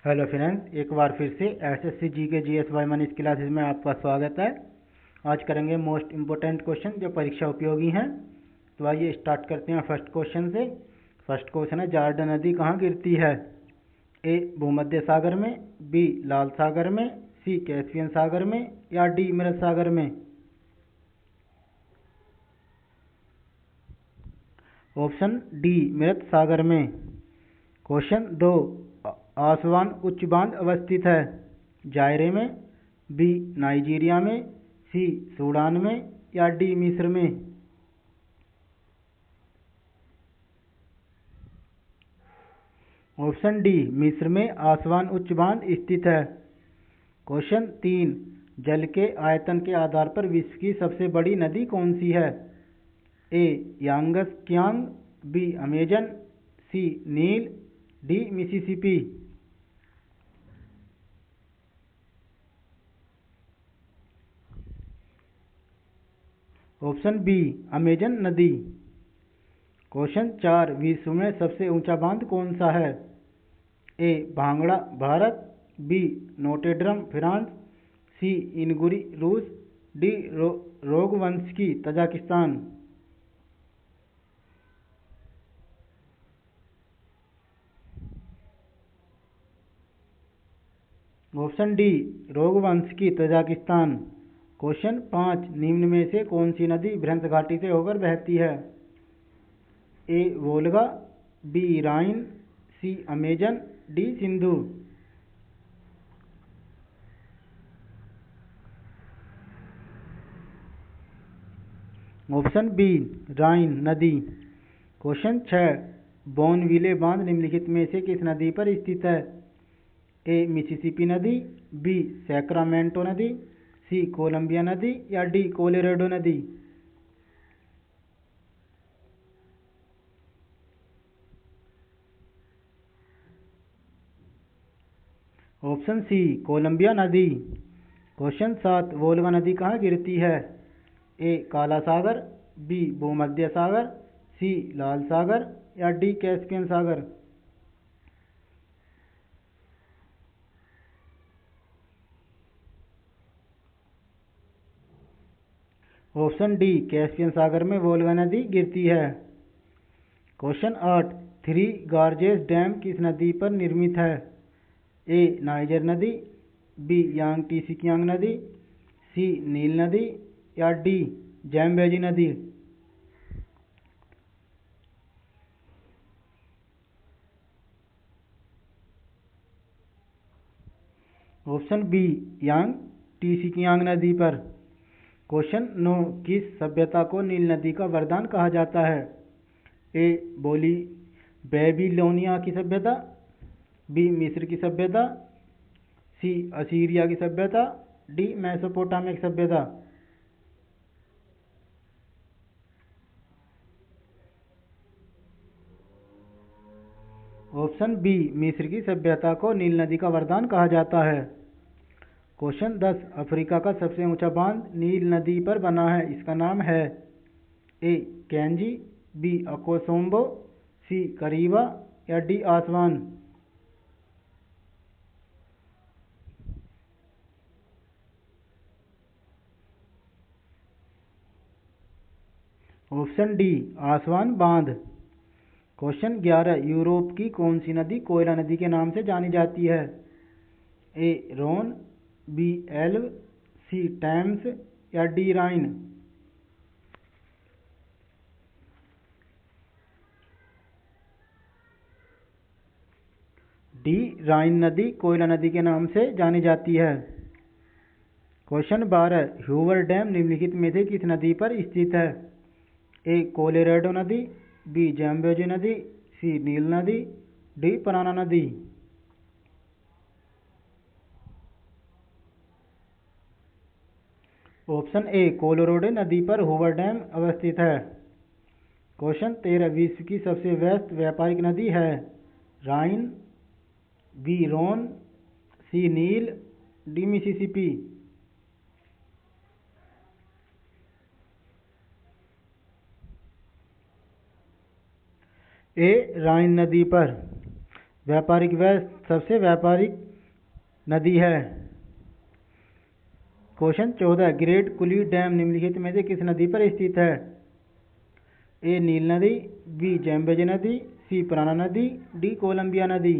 Hello friends, एक बार फिर से एसएससी जी के जीएस वाई मन इस क्लासेस में आपका स्वागत है। आज करेंगे मोस्ट इम्पोर्टेंट क्वेश्चन जो परीक्षा उपयोगी हैं। तो आइए स्टार्ट करते हैं फर्स्ट क्वेश्चन से। फर्स्ट क्वेश्चन है, जॉर्डन नदी कहाँ गिरती है? ए भूमध्य सागर में, बी लाल सागर में, सी कैस्पियन सागर में या डी मृत सागर में? ऑप्शन डी मृत सागर में। क्वेश्चन 2, आसवान उच्च बांध अवस्थित है? जायरे में, बी नाइजीरिया में, सी सूडान में या डी मिस्र में? ऑप्शन डी मिस्र में आसवान उच्च बांध स्थित है। क्वेश्चन 3, जल के आयतन के आधार पर विश्व की सबसे बड़ी नदी कौन सी है? A Yangtze Kiang, B Amazon, C नील, D Mississippi? Option B Amazon नदी। क्वेश्चन 4, विश्व में सबसे ऊंचा बांध कौन सा है? ए भांगड़ा भारत, बी नोटेड्रम फ्रांस, सी इनगुरी रूस, डी रोगवंशकी तजाकिस्तान? ऑप्शन डी रोगवंशकी तजाकिस्तान। क्वेश्चन 5, निम्न में से कौन सी नदी भ्रंश घाटी से होकर बहती है? A Volga, B Rhine, C Amazon, D Sindhu? Option B Rhine नदी। क्वेश्चन 6, बोनविले बांध निम्नलिखित में से किस नदी पर स्थित है? ए मिसिसिपी नदी, बी सैक्रामेंटो नदी, सी कोलंबिया नदी या डी कोलोराडो नदी? ऑप्शन सी कोलंबिया नदी। क्वेश्चन 7, वोल्गा नदी कहाँ गिरती है? ए काला सागर, बी भूमध्य सागर, सी लाल सागर या डी कैस्पियन सागर? ऑप्शन डी कैस्पियन सागर में वोल्गा नदी गिरती है। क्वेश्चन 8, थ्री गॉर्जेस डैम किस नदी पर निर्मित है? ए नाइजर नदी, बी यांग टीसिकियांग नदी, सी नील नदी या डी जैम्बेजी नदी? ऑप्शन बी यांग टीसिकियांग नदी पर। क्वेश्चन 9, किस सभ्यता को नील नदी का वरदान कहा जाता है? ए बोली बेबीलोनिया की सभ्यता, बी मिस्र की सभ्यता, सी असीरिया की सभ्यता, डी मेसोपोटामिया की सभ्यता? ऑप्शन बी मिस्र की सभ्यता को नील नदी का वरदान कहा जाता है। क्वेश्चन 10, अफ्रीका का सबसे ऊंचा बांध नील नदी पर बना है, इसका नाम है? ए कैंजी, बी अकोसोम्बो, सी करीबा या डी आसवान? ऑप्शन डी आसवान बांध। क्वेश्चन 11, यूरोप की कौन सी नदी कोयला नदी के नाम से जानी जाती है? ए रोन, बी एल्ब, सी टैम्स या डी राइन? डी राइन नदी कोयला नदी के नाम से जानी जाती है। क्वेश्चन 12, ह्यूवर डैम निम्नलिखित में से किस नदी पर स्थित है? ए कोलोराडो नदी, बी जैम्बेजी नदी, सी नील नदी, डी पराना नदी? ऑप्शन ए कोलोराडो नदी पर हूवर डैम अवस्थित है। क्वेश्चन 13, विश्व की सबसे व्यस्त व्यापारिक नदी है? राइन, बी रोन, सी नील, डी मिसिसिपी? ए राइन नदी पर। व्यापारिक वह सबसे व्यापारिक नदी है। क्वेश्चन 14, ग्रेट कुली डैम निम्नलिखित में से किस नदी पर स्थित है? ए नील नदी, बी जैम्बेज नदी, सी प्राणा नदी, डी कोलंबिया नदी।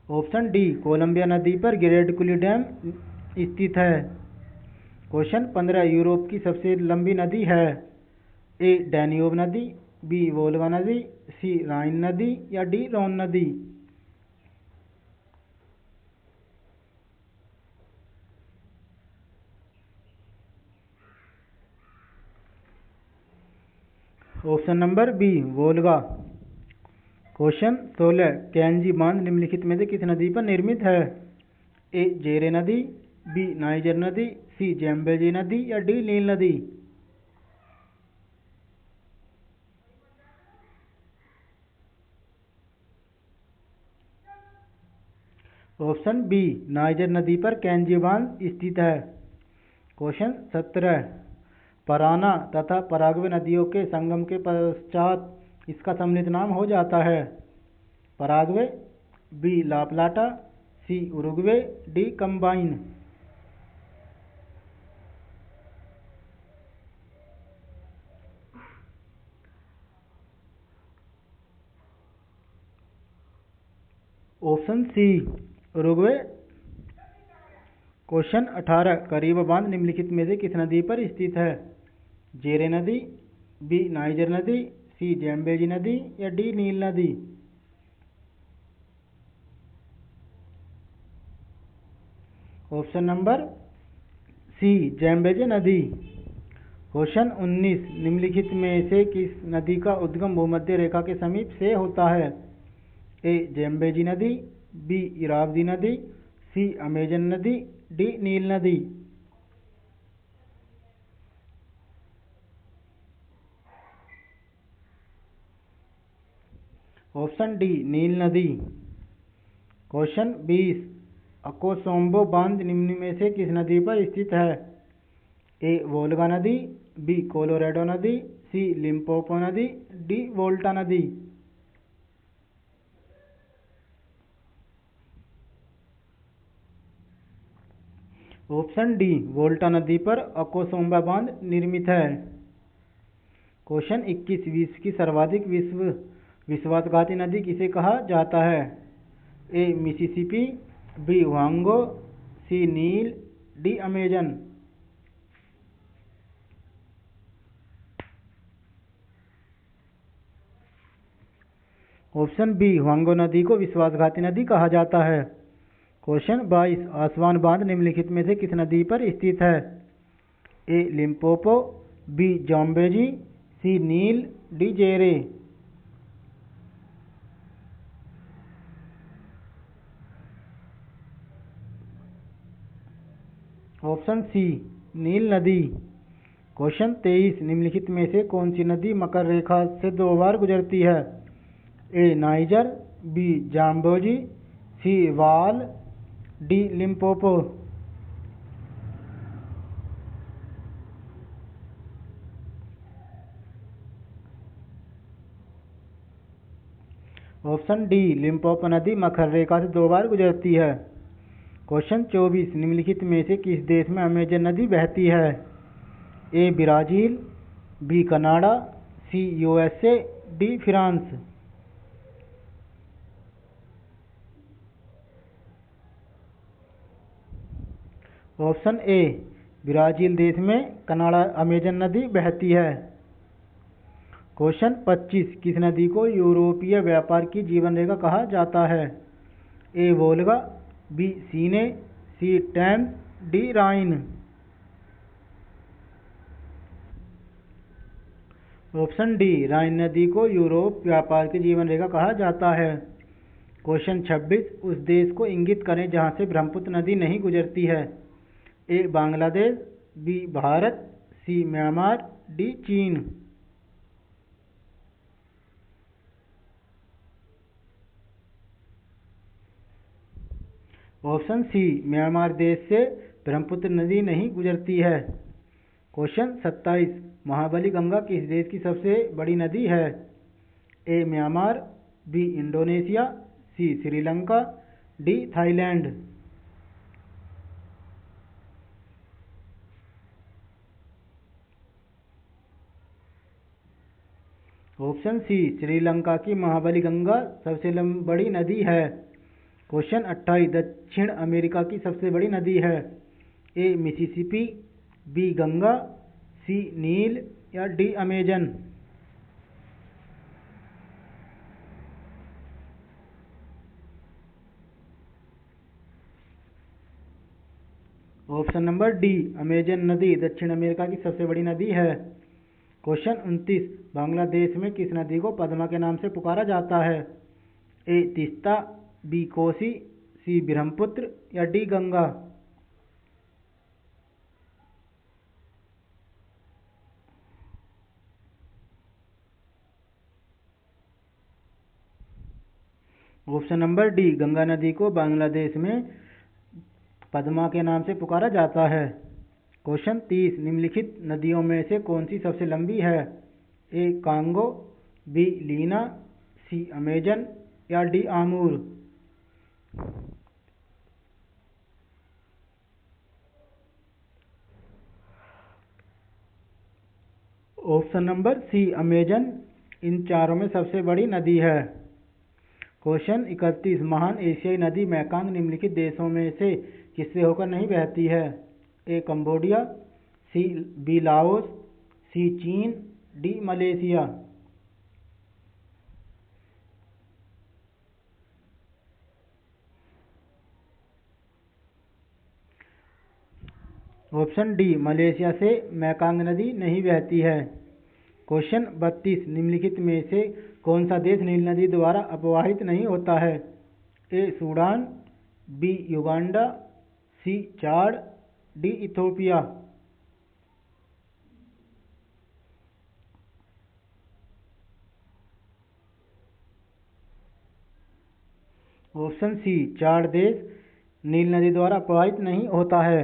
ऑप्शन डी कोलंबिया नदी पर ग्रेट कुली डैम स्थित है। क्वेश्चन 15, यूरोप की सबसे लंबी नदी है? ए डैन्यूब नदी, बी वोल्गा नदी, सी राइन नदी या डी रोन नदी। Option number B Volga. Question 16, Kainji बांध निम्नलिखित में से किस नदी पर निर्मित है? ए जेरे नदी, बी नाइजर नदी, सी जैम्बेजी नदी या डी नील नदी। ऑप्शन बी नाइजर नदी पर कैंजी बांध स्थित है। क्वेश्चन 17, पराना तथा पराग्वे नदियों के संगम के पश्चात इसका सम्मिलित नाम हो जाता है? Paraguay, B La Plata, C Uruguay, D combine. Option C Uruguay. Question 18, करीब बांध निम्नलिखित में से किस नदी पर स्थित है? जेरे नदी, बी नाइजर नदी, सी जैम्बेजी नदी या डी नील नदी। ऑप्शन नंबर सी जैम्बेजी नदी। क्वेश्चन 19, निम्नलिखित में से किस नदी का उद्गम भूमध्य रेखा के समीप से होता है? ए जैम्बेजी नदी, बी इरावदी नदी, सी अमेजन नदी, डी नील नदी। ऑप्शन डी नील नदी। क्वेश्चन 20, अकोसोम्बो बांध निम्न में से किस नदी पर स्थित है? ए वोल्गा नदी, बी कोलोराडो नदी, सी लिम्पोपो नदी, डी वोल्टा नदी। ऑप्शन डी वोल्टा नदी पर अकोसोम्बा बांध निर्मित है। क्वेश्चन 21, विश्व की सर्वाधिक विश्वासघाती नदी किसे कहा जाता है? ए मिसिसिपी, बी वांगो, सी नील, डी अमेजन। ऑप्शन बी वांगो नदी को विश्वासघाती नदी कहा जाता है। क्वेश्चन 22, आसवान बांध निम्नलिखित में से किस नदी पर स्थित है? ए लिम्पोपो, बी जॉम्बेजी, सी नील, डी जेरे। ऑप्शन सी नील नदी। क्वेश्चन 23, निम्नलिखित में से कौन सी नदी मकर रेखा से 2 बार गुजरती है? ए नाइजर, बी जाम्बोजी, सी वाल, D Limpopo. Option D Limpopo नदी मकर रेखा से 2 बार गुजरती है। क्वेश्चन 24, निम्नलिखित में से किस देश में अमेजन नदी बहती है? A Brazil, B Canada, C USA, D France. Option A Brazil देश में कनाडा अमेजन नदी बहती है। क्वेश्चन 25, किस नदी को यूरोपीय व्यापार की जीवन रेखा कहा जाता है? ए वोल्गा, बी सीने, सी टैम्स, डी राइन। ऑप्शन डी राइन नदी को यूरोप व्यापार की जीवन रेखा कहा जाता है। क्वेश्चन 26, उस देश को इंगित करें जहां से ब्रह्मपुत्र नदी नहीं गुजरती है? ए बांग्लादेश, बी भारत, सी म्यांमार, डी चीन। ऑप्शन सी म्यांमार देश से ब्रह्मपुत्र नदी नहीं गुजरती है। क्वेश्चन 27, महाबली गंगा किस देश की सबसे बड़ी नदी है? A Myanmar, B Indonesia, C Sri Lanka, D Thailand. Option C, Sri Lanka की महाबली गंगा सबसे बड़ी नदी है। क्वेश्चन 28, दक्षिण अमेरिका की सबसे बड़ी नदी है? ए मिसिसिपी, बी गंगा, सी नील या D Amazon. Option number D, Amazon नदी दक्षिण अमेरिका की सबसे बड़ी नदी है। क्वेश्चन 29, बांग्लादेश में किस नदी को पद्मा के नाम से पुकारा जाता है? ए तीस्ता, बी कोसी, सी ब्रह्मपुत्र या D Ganga. Option number D, Ganga नदी को बांग्लादेश में पद्मा के नाम से पुकारा जाता है। क्वेश्चन 30, निम्नलिखित नदियों में से कौन सी सबसे लंबी है? A Congo, B Lena, C Amazon या D Amur. Option number C Amazon इन चारों में सबसे बड़ी नदी है। क्वेश्चन 31, महान एशियाई नदी मैकांग निम्नलिखित देशों में से किससे होकर नहीं बहती है? ए कंबोडिया, सी बी लाओस, सी चीन, D Malaysia. Option D, Malaysia से मैकांग नदी नहीं बहती है। क्वेश्चन 32, निम्नलिखित में से कौन सा देश नील नदी द्वारा अपवाहित नहीं होता है? ए सूडान, बी युगांडा, सी चाड, डी इथोपिया। ऑप्शन सी, चाड देश नील नदी द्वारा अपवाहित नहीं होता है।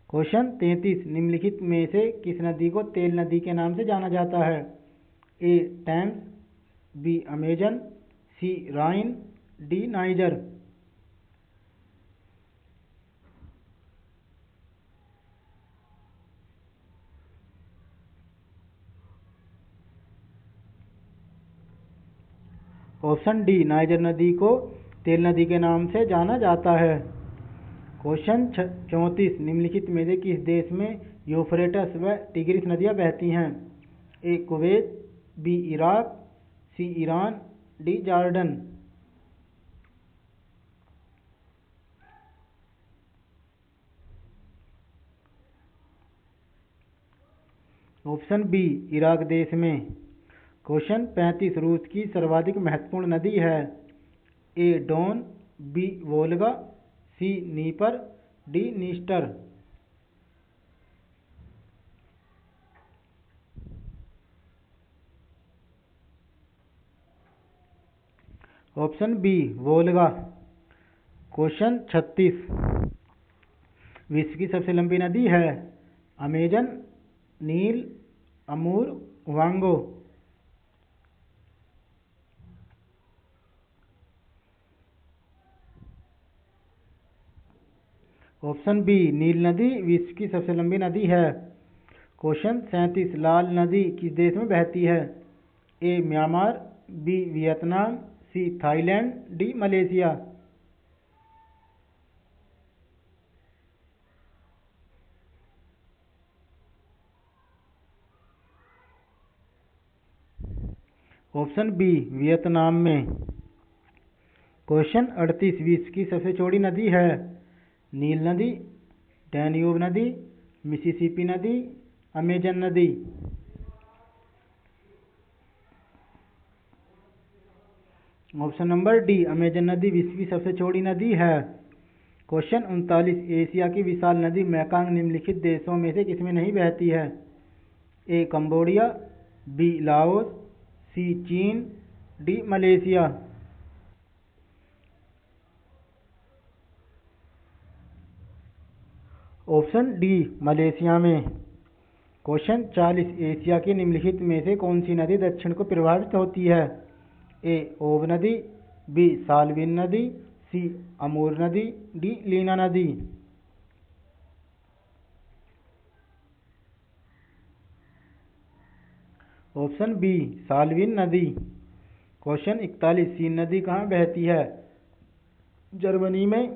क्वेश्चन 33, निम्नलिखित में से किस नदी को तेल नदी के नाम से जाना जाता है? A Thames, B Amazon, C Rhine, D Niger. Option D, Niger नदी को तेल नदी के नाम से जाना जाता है। क्वेश्चन 34, निम्नलिखित में से किस देश में यूफ्रेटस व टिग्रिस नदियां बहती हैं? A Kuwait, B Iraq, C Iran, D Jordan. Option B, Iraq देश में। क्वेश्चन 35, रूस की सर्वाधिक महत्वपूर्ण नदी है? A Don, B Volga, C Dnieper, D Dniester. Option B, Volga. Question 36, विश्व की सबसे लंबी नदी है? अमेजन, नील, अमूर, वांगो। ऑप्शन बी, नील नदी विश्व की सबसे लंबी नदी है। क्वेश्चन 37, लाल नदी किस देश में बहती है? A Myanmar, B Vietnam, C Thailand, D Malaysia. Option B, Vietnam में। क्वेश्चन 38, विश्व की सबसे चौड़ी नदी है? नील नदी, डैन्यूब नदी, मिसिसिपी नदी, अमेजन नदी। ऑप्शन नंबर डी, अमेजन नदी विश्व की सबसे चौड़ी नदी है। क्वेश्चन 39, एशिया की विशाल नदी मैकांग निम्नलिखित देशों में से किसमें नहीं बहती है? ए कंबोडिया, बी लाओस, सी चीन, D Malaysia. Option D, Malaysia में। क्वेश्चन 40 एशिया की निम्नलिखित में से कौन सी नदी दक्षिण को प्रभावित होती है? ए ओब नदी, बी साल्विन नदी, सी अमूर नदी, डी लीना नदी। ऑप्शन बी साल्विन नदी। क्वेश्चन 41 सीन नदी कहाँ बहती है? जर्मनी में,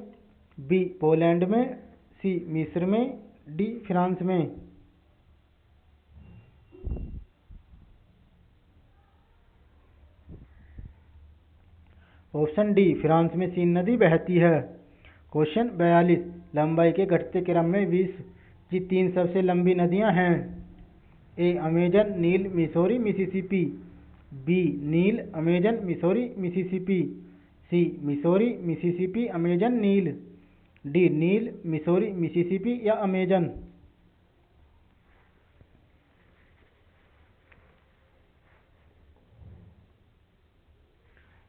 बी पोलैंड में, सी मिस्र में, डी फ्रांस में। ऑप्शन डी फ्रांस में सीन नदी बहती है। क्वेश्चन 42 लंबाई के घटते क्रम में विश्व की 3 सबसे लंबी नदियां हैं। ए अमेजन, नील, मिसौरी, मिसिसिपी, बी नील, Amazon, Missouri, Mississippi, C Missouri, Mississippi, Amazon, नील, डी नील, मिसौरी, मिसिसिपी या अमेजन।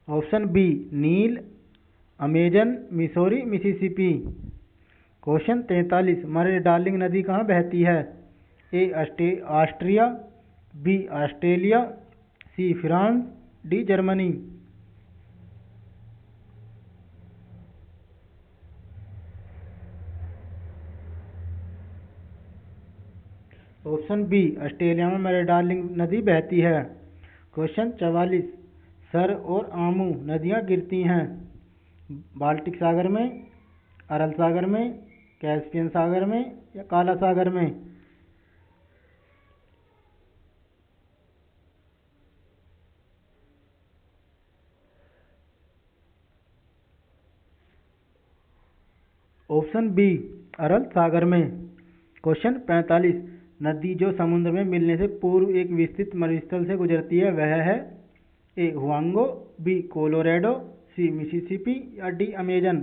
ऑप्शन बी नील, Amazon, Missouri, Mississippi. Question 43 Murray Darling नदी कहाँ बहती है? A Austria, B Australia, C France, D Germany. Option B Australia में मरे डार्लिंग नदी बहती है। क्वेश्चन 44 सर और आमू नदियाँ गिरती हैं बाल्टिक सागर में, अरल सागर में, कैस्पियन सागर में या काला सागर में। ऑप्शन बी अरल सागर में। क्वेश्चन 45 नदी जो समुद्र में मिलने से पूर्व एक विस्तृत मरुस्थल से गुजरती है वह है? A Hwang Ho, B Colorado, C Mississippi या D Amazon.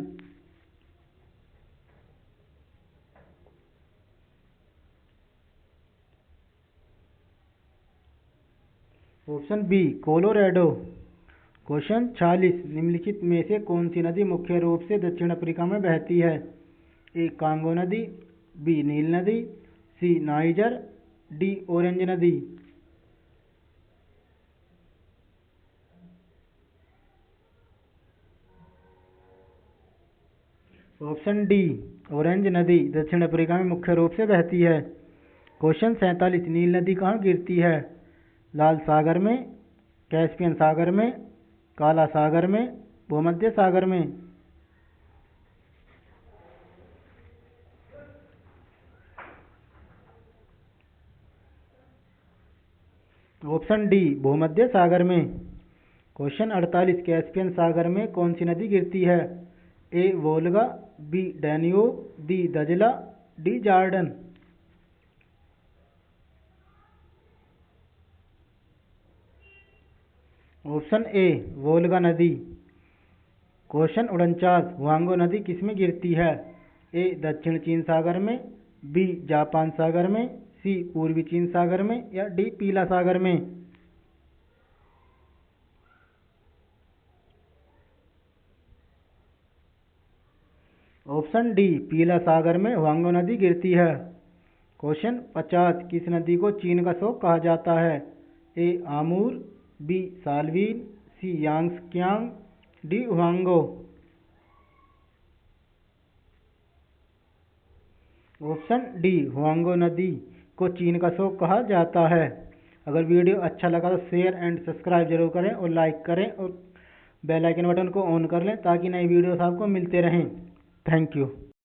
Option B Colorado. Question 46 निम्नलिखित में से कौन सी नदी मुख्य रूप से दक्षिण अफ्रीका में बहती है? ए कांगो नदी, बी नील नदी, सी नाइजर, डी ऑरेंज नदी। ऑप्शन डी ऑरेंज नदी दक्षिण अफ्रीका में मुख्य रूप से बहती है। क्वेश्चन 47 नील नदी कहाँ गिरती है? लाल सागर में, कैस्पियन सागर में, काला सागर में, भूमध्य सागर में। ऑप्शन डी भूमध्य सागर में। क्वेश्चन 48 कैस्पियन सागर में कौन सी नदी गिरती है? A Volga, B Danube, D दजला, D Jordan. Option A Volga नदी। क्वेश्चन 49 हुआंगो नदी किसमें गिरती है? ए दक्षिण चीन सागर में, बी जापान सागर में, सी पूर्वी चीन सागर में या डी पीला सागर में। ऑप्शन डी पीला सागर में हुआंगो नदी गिरती है। क्वेश्चन 50 किस नदी को चीन का शोक कहा जाता है? A Amur, B Salween, C Yangtze Kiang, D Huang Ho. Option D Huang Ho नदी को चीन का शोक कहा जाता है। अगर वीडियो अच्छा लगा तो शेयर एंड सब्सक्राइब जरूर करें और लाइक करें और बेल आइकन बटन को ऑन कर लें ताकि नई वीडियोस आपको मिलते रहें। Thank you.